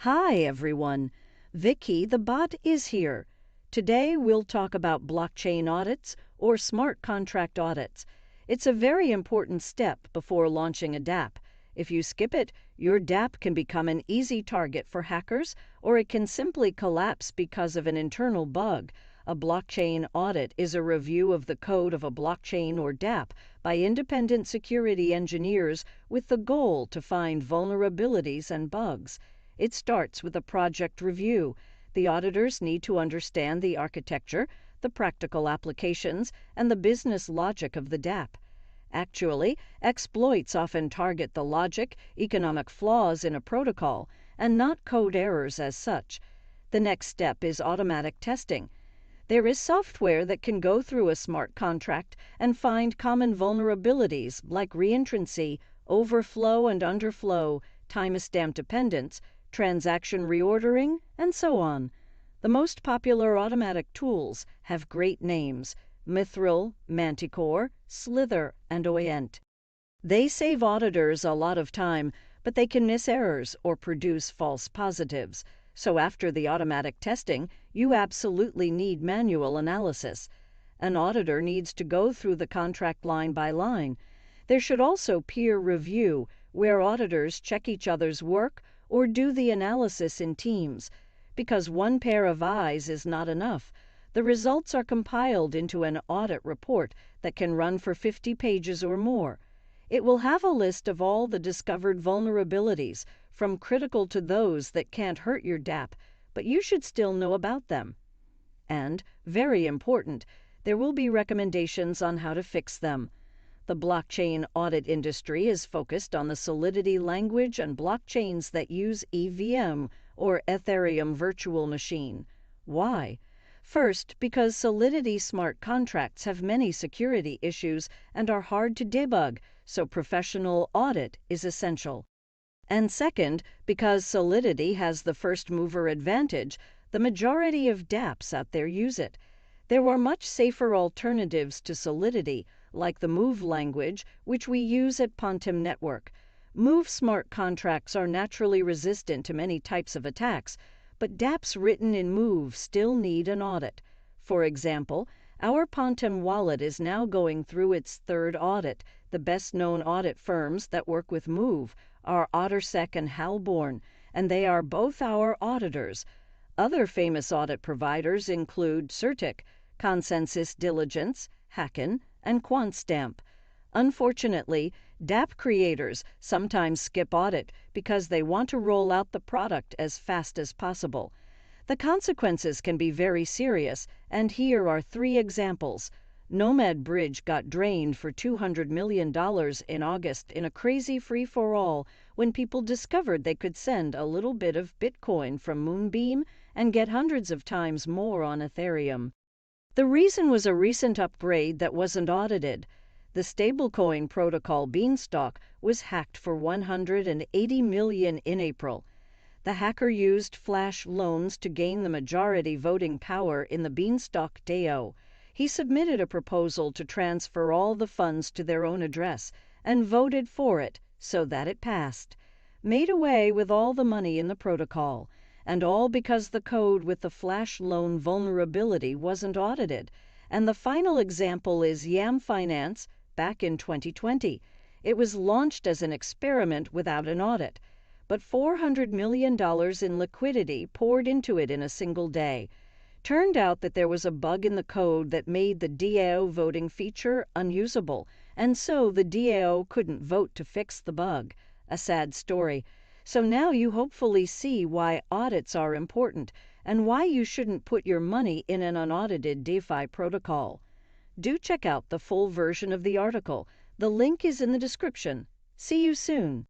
Hi everyone, Vicky the bot is here. Today we'll talk about blockchain audits or smart contract audits. It's a very important step before launching a dApp. If you skip it, your dApp can become an easy target for hackers, or it can simply collapse because of an internal bug. A blockchain audit is a review of the code of a blockchain or dApp by independent security engineers with the goal to find vulnerabilities and bugs. It starts with a project review. The auditors need to understand the architecture, the practical applications, and the business logic of the dApp. Actually, exploits often target the logic, economic flaws in a protocol, and not code errors as such. The next step is automatic testing. There is software that can go through a smart contract and find common vulnerabilities like reentrancy, overflow and underflow, timestamp dependence, transaction reordering, and so on. The most popular automatic tools have great names: Mithril, Manticore, Slither, and Oyent. They save auditors a lot of time, but they can miss errors or produce false positives. So after the automatic testing, you absolutely need manual analysis. An auditor needs to go through the contract line by line. There should also peer review, where auditors check each other's work or do the analysis in teams. Because one pair of eyes is not enough, the results are compiled into an audit report that can run for 50 pages or more. It will have a list of all the discovered vulnerabilities, from critical to those that can't hurt your dApp, but you should still know about them. And, very important, there will be recommendations on how to fix them. The blockchain audit industry is focused on the Solidity language and blockchains that use EVM, or Ethereum Virtual Machine. Why? First, because Solidity smart contracts have many security issues and are hard to debug, so professional audit is essential. And second, because Solidity has the first mover advantage, the majority of dApps out there use it. There are much safer alternatives to Solidity, like the Move language, which we use at Pontem Network. Move smart contracts are naturally resistant to many types of attacks, but dApps written in Move still need an audit. For example, our Pontem wallet is now going through its third audit. The best-known audit firms that work with Move are OtterSec and Halborn, and they are both our auditors. Other famous audit providers include Certic, Consensus Diligence, Hacken, and QuantStamp. Unfortunately, dApp creators sometimes skip audit because they want to roll out the product as fast as possible. The consequences can be very serious, and here are 3 examples. Nomad Bridge got drained for $200 million in August in a crazy free-for-all when people discovered they could send a little bit of Bitcoin from Moonbeam and get hundreds of times more on Ethereum. The reason was a recent upgrade that wasn't audited. The stablecoin protocol Beanstalk was hacked for $180 million in April. The hacker used flash loans to gain the majority voting power in the Beanstalk DAO. He submitted a proposal to transfer all the funds to their own address and voted for it so that it passed. Made away with all the money in the protocol, and all because the code with the flash loan vulnerability wasn't audited. And the final example is Yam Finance back in 2020. It was launched as an experiment without an audit, but $400 million in liquidity poured into it in a single day. Turned out that there was a bug in the code that made the DAO voting feature unusable, and so the DAO couldn't vote to fix the bug. A sad story. So now you hopefully see why audits are important and why you shouldn't put your money in an unaudited DeFi protocol. Do check out the full version of the article. The link is in the description. See you soon.